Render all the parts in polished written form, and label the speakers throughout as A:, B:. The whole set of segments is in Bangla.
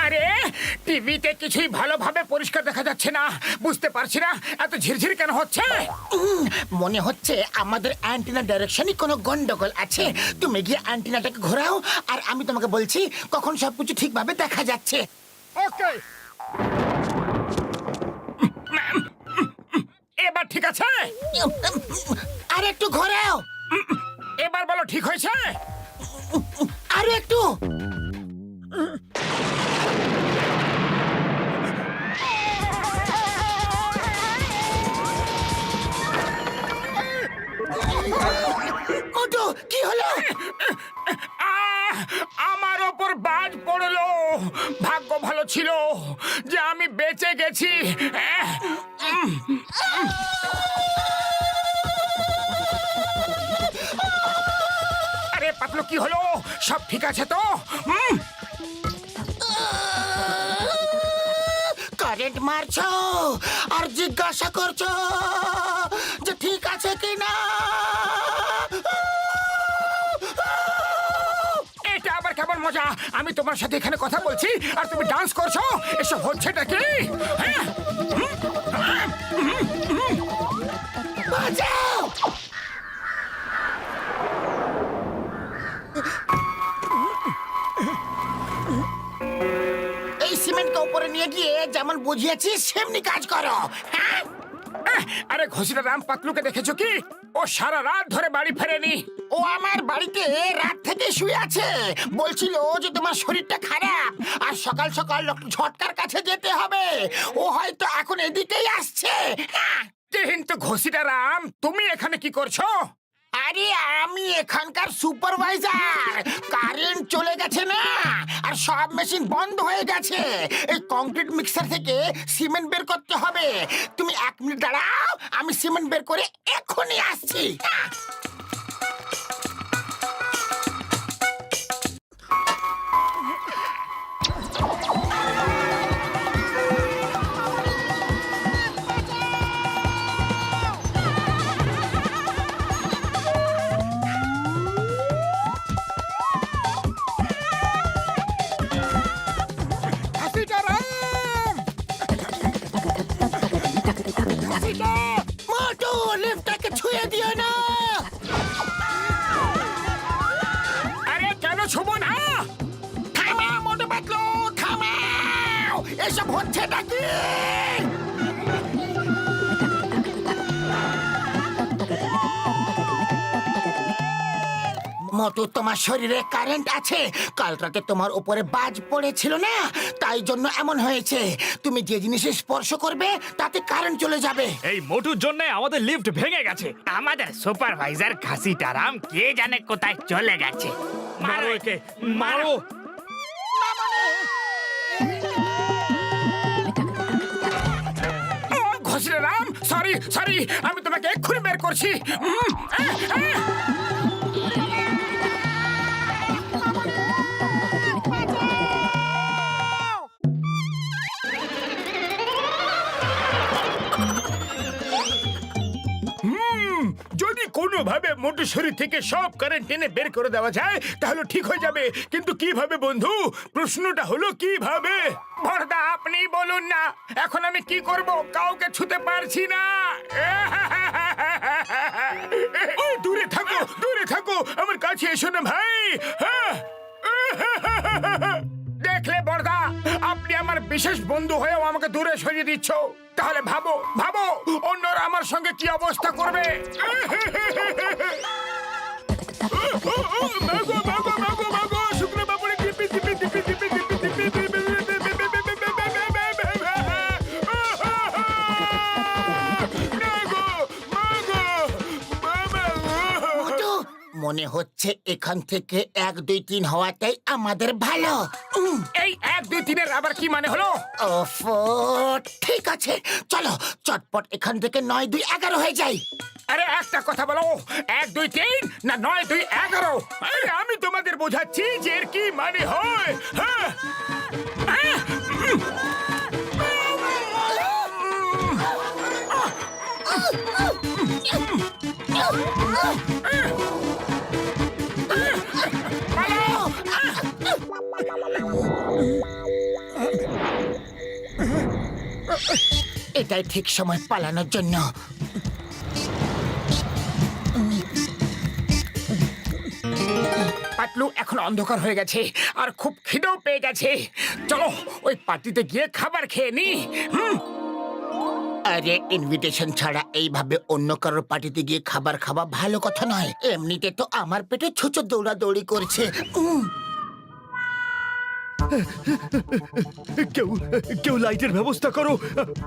A: আরে টিভিতে কিছুই ভালোভাবে পরিষ্কার দেখা যাচ্ছে না, বুঝতে পারছি না এত ঝিরঝির কেন হচ্ছে।
B: মনে হচ্ছে আমাদের অ্যান্টিনা ডাইরেকশনই কোনো গন্ডগোল আছে। তুমি গিয়ে অ্যান্টিনাটাকে ঘোরাও, আর আমি তোমাকে বলছি কখন সবকিছু ঠিকভাবে দেখা যাচ্ছে।
A: ওকে, এবার ঠিক আছে?
B: আর একটু ঘোরাও,
A: এবার বলো ঠিক হয়েছে?
B: আর একটু। মোটু, কি হলো?
A: আমার ওপর বাজ পড়লো। ভাগ্য ভালো ছিল যে আমি বেঁচে গেছি। আরে পাতলু, কি হলো? সব ঠিক আছে তো?
B: কারেন্ট মারছো আর জিজ্ঞাসা করছো যে ঠিক আছে কিনা।
A: এটা আবার কেমন মজা? আমি তোমার সাথে এখানে কথা বলছি আর তুমি ডান্স করছো। এসব হচ্ছেটা কি? হ্যাঁ?
B: বাঁচাও! এই সিমেন্টকে উপরে নিয়ে গিয়ে যেমন বুঝিয়েছি সেমনি কাজ করো। হ্যাঁ,
A: আরে ঘসিটা রাম পাতলুকে দেখেছো কি? ও সারা রাত ধরে বাড়ি ফেরেনি।
B: ও আমার বাড়িতে রাত থেকে শুয়ে আছে। বলছিল যে তোমার শরীরটা খারাপ আর সকাল সকাল ডক্টর ঝটকার কাছে যেতে হবে। ও হয়তো এখন এদিকেই আসছে। হ্যাঁ।
A: কিন্তু ঘসিটা রাম, তুমি এখানে কি করছো?
B: আরে আমি এখানকার সুপারভাইজার। কারেন্ট চলে গেছে না, আর সব মেশিন বন্ধ হয়ে গেছে। এই কংক্রিট মিক্সার থেকে সিমেন্ট বের করতে হবে। তুমি 1 মিনিট দাঁড়াও, আমি সিমেন্ট বের করে এক্ষুনি আসছি।
A: ঘসিটা রাম! ঘসিটা!
B: মোটু, লিফটটাকে ছুঁয়ে দিও না।
A: আরে কেন ছুবো না?
B: থামাও মোটু পাতলু, থামাও। এসব হচ্ছেটা কি? মোটু, তোমার শরীরে কারেন্ট আছে। কাল রাতে তোমার উপরে বাজ পড়েছিল না, তাই জন্য এমন হয়েছে। তুমি যে জিনিসে স্পর্শ করবে তাতে কারেন্ট চলে যাবে।
C: এই মোটুর জন্য আমাদের লিফট ভেঙে গেছে।
D: আমাদের সুপারভাইজার ঘাসিটারাম কে জানে কোথায় চলে গেছে।
C: মারো একে, মারো।
A: ঘসিটা রাম, সরি সরি, আমি তোমাকে এক্ষুনি বের করছি। যদি কোনোভাবে মোটর শরীর থেকে সব কারেন্ট টেনে বের করে দেওয়া যায় তাহলে ঠিক হয়ে যাবে, কিন্তু কিভাবে বন্ধু? প্রশ্নটা হলো কিভাবে? বড়দা, আপনি বলুন না, এখন আমি কি করব? কাউকে ছুতে পারছি না। ও, দূরে থাকো, দূরে থাকো, আমার কাছে এসো না ভাই। দেখলে বড়দা, আপনি আমার বিশেষ বন্ধু হয়েও আমাকে দূরে সরিয়ে দিচ্ছ। তাহলে ভাবো ভাবো, অন্যরা আমার সঙ্গে কি অবস্থা করবে। মাগো মাগো মাগো মাগো, শুকনো বাবুরে টিপি টিপি টিপি টিপি টিপি টিপি টিপি।
B: মোটু, মনে হচ্ছে এখান থেকে 1 2 3 হওয়াটাই আমাদের ভালো।
A: এই 1 2 3-এর আবার কি মানে হলো?
B: ওফো, ঠিক আছে, চলো চটপট এখান থেকে 9 2 11 হয়ে যাই।
A: আরে একটা কথা বলো, 1 2 3 না 9 2 11? আরে আমি তোমাদের বোঝাচ্ছি যে এর কি মানে হয়। হ্যাঁ,
B: এটাই ঠিক সময় পালানোর জন্য। পাতলু, এখন অন্ধকার হয়ে গেছে আর খুব খিদেও পেয়ে গেছে। চলো ওই পার্টিতে গিয়ে খাবার খেয়ে নি। আরে ইনভিটেশন ছাড়া এইভাবে অন্য কারোর পার্টিতে গিয়ে খাবার খাওয়া ভালো কথা নয়। এমনিতে তো আমার পেটে ছুঁচো দৌড়াদৌড়ি করছে।
C: কেউ কেউ লাইটের ব্যবস্থা করো,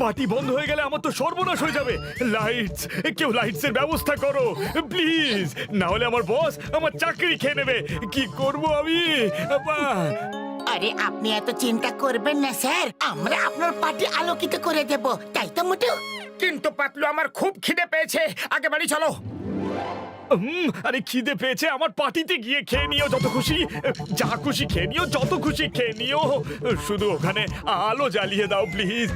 C: পার্টি বন্ধ হয়ে গেলে আমার তো সর্বনাশ হয়ে যাবে। লাইটস, কেউ লাইটস এর ব্যবস্থা করো প্লিজ, না হলে আমার বস আমার চাকরি খেয়ে নেবে। কি করব আমি?
B: আরে আপনি এত চিন্তা করবেন না স্যার, আমরা আপনার পার্টি আলোকিত করে দেব, তাই তো মোটু? কিন্তু পাতলু, আমার খুব খিদে পেয়েছে, আগে বাড়ি চলো।
C: আরে খিদে পেয়েছে, আমার পার্টিতে গিয়ে খেয়ে নিও যত খুশি, যা খুশি খেয়ে নিও, যত খুশি খেয়ে নিও, শুধু ওখানে আলো জ্বালিয়ে দাও প্লিজ।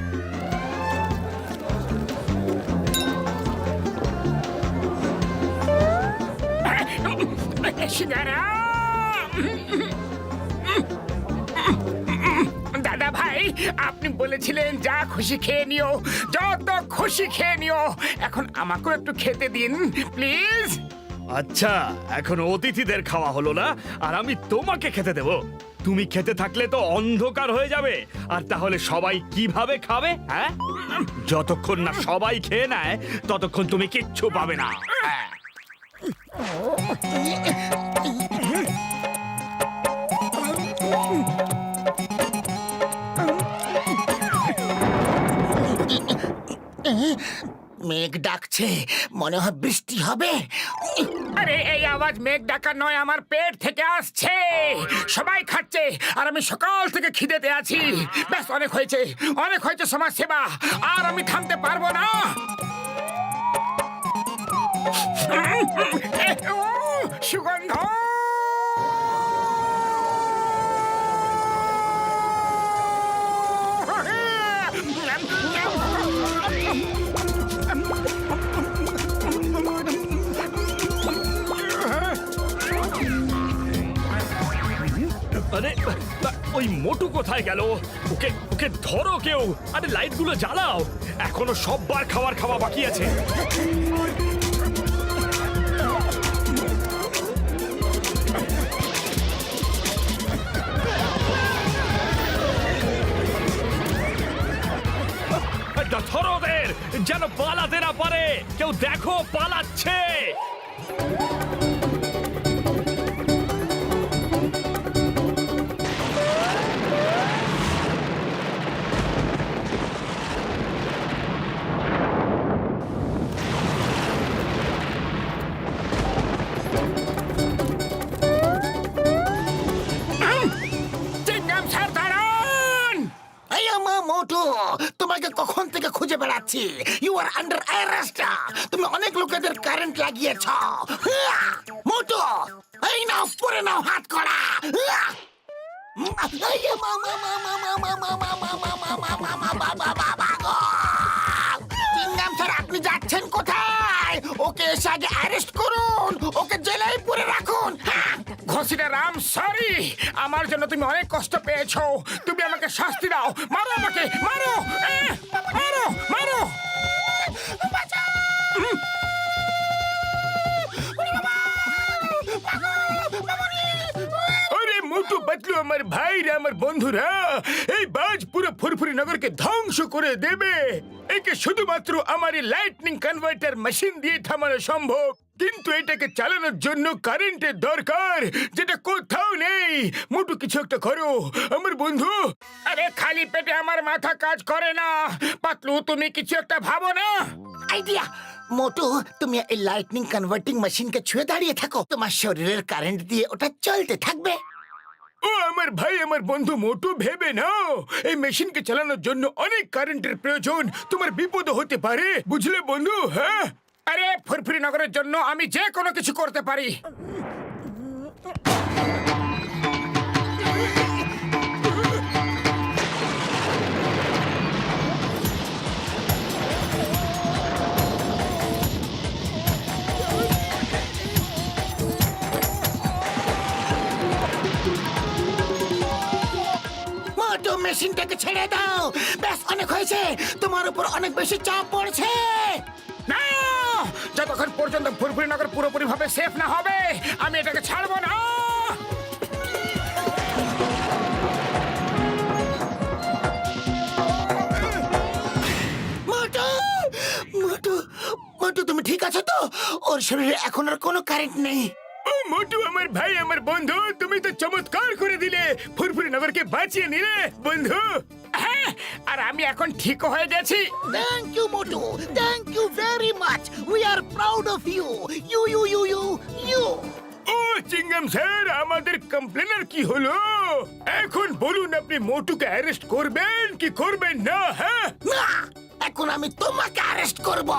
A: দাদা ভাই, আপনি বলেছিলেন যা খুশি খেয়ে নিও, যত খুশি খেয়ে নিও। এখন আমাকেও একটু খেতে দিন প্লিজ।
C: আচ্ছা, এখন অতিথিদের খাওয়া হলো না, আর আমি তোমাকে খেতে দেব? তুমি খেতে থাকলে তো অন্ধকার হয়ে যাবে, আর তাহলে সবাই কিভাবে খাবে? হ্যাঁ, যতক্ষণ না সবাই খেয়ে নেয় ততক্ষণ তুমি কিচ্ছু পাবে না।
B: মেঘ ডাকছে, মনে হয় বৃষ্টি হবে।
A: আরে এই আওয়াজ মেঘ ডাকা নয়, আমার পেট থেকে আসছে। সবাই খাচ্ছে আর আমি সকাল থেকে খিদেতে আছি। ব্যাস, অনেক হয়েছে, অনেক হয়েছে সমাজ সেবা, আর আমি থামতে পারবো না। সুগন্ধ,
C: আরে ওই মোটু কোথায় গেল? ওকে ওকে ধরো কেউ, আরে লাইটগুলো জ্বালাও, এখনো সববার খাবার খাওয়া বাকি আছে। ধরো ওদের, যেন পালাতে না পারে। কেউ দেখো, পালাচ্ছে।
B: মোটু, তোমাকে কখন থেকে খুঁজে বেড়াচ্ছি। You are under arrest. তুমি অনেক লোকেদের কারেন্ট লাগিয়েছ। মোটু, এই নাও, পরে নাও হাত করা। স্যার, আপনি যাচ্ছেন কোথায়? ওকে এসে আগে অ্যারেস্ট করুন, ওকে জেলায় পুরে রাখুন।
A: ঘসিটা রাম, সরি, আমার জন্য তুমি অনেক কষ্ট পেয়েছো। তুমি আমাকে শাস্তি দাও, মারো আমাকে, মারো, মারো, মারো। আরে মোটু, পাতলু, আমার ভাইরা, আমার বন্ধুরা, এই বাজ পুরো ফুরফুরি নগরকে ধ্বংস করে দেবে। একে শুধুমাত্র আমার এই লাইটনিং কনভার্টার মেশিন দিয়ে থামানো সম্ভব, কিন্তু এটাকে চালানোর জন্য কারেন্টের দরকার, যেটা কোথাও নেই। মোটু, কিছু একটা করো আমার বন্ধু। আরে খালি পেটে আমার মাথা কাজ করে না। পাতলু, তুমি কিছু একটা ভাবো না।
B: আইডিয়া। মোটু, তুমি এই লাইটনিং কনভার্টিং মেশিনকে ছুঁয়ে দাঁড়িয়ে থাকো, তোমার শরীরের কারেন্ট দিয়ে ওটা চলতে থাকবে।
A: ও আমার ভাই, আমার বন্ধু মোটু, ভেবে নাও, এই মেশিনকে চালানোর জন্য অনেক কারেন্টের প্রয়োজন। তোমার বিপদ হতে পারে, বুঝলে বন্ধু? হ্যাঁ, আরে ফুরফুরি নগরের জন্য আমি যে কোনো কিছু করতে পারি।
B: মোটু মেশিনটাকে ছেড়ে দাও। ব্যাস, অনেক হয়েছে, তোমার উপর অনেক বেশি চাপ পড়ছে।
A: না, যতক্ষণ পর্যন্ত ফুরফুরি নগর পুরোপুরি ভাবে সেফ না হবে আমি এটাকে ছাড়বো না।
B: মোটু, মোটু, মোটু, তুমি ঠিক আছো তো? ওর শরীরে এখন আর কোনো কারেন্ট নেই।
A: ও মোটু, আমার ভাই, আমার বন্ধু, তুমি তো চমৎকার করে দিলে, ফুরফুরি নগরকে বাঁচিয়ে নিলে বন্ধু। হ্যাঁ, আর আমি এখন ঠিক হয়ে গেছি।
B: Thank you, Motu. Thank you very much. We are proud of you. You.
A: ও চিঙ্গাম স্যার, আমাদের কমপ্লেনার কি হলো? এখন বলুন, আপনি মোটুকে অ্যারেস্ট করবেন কি করবেন না? হ্যাঁ,
B: না, এখন আমি তোমাকে অ্যারেস্ট করব।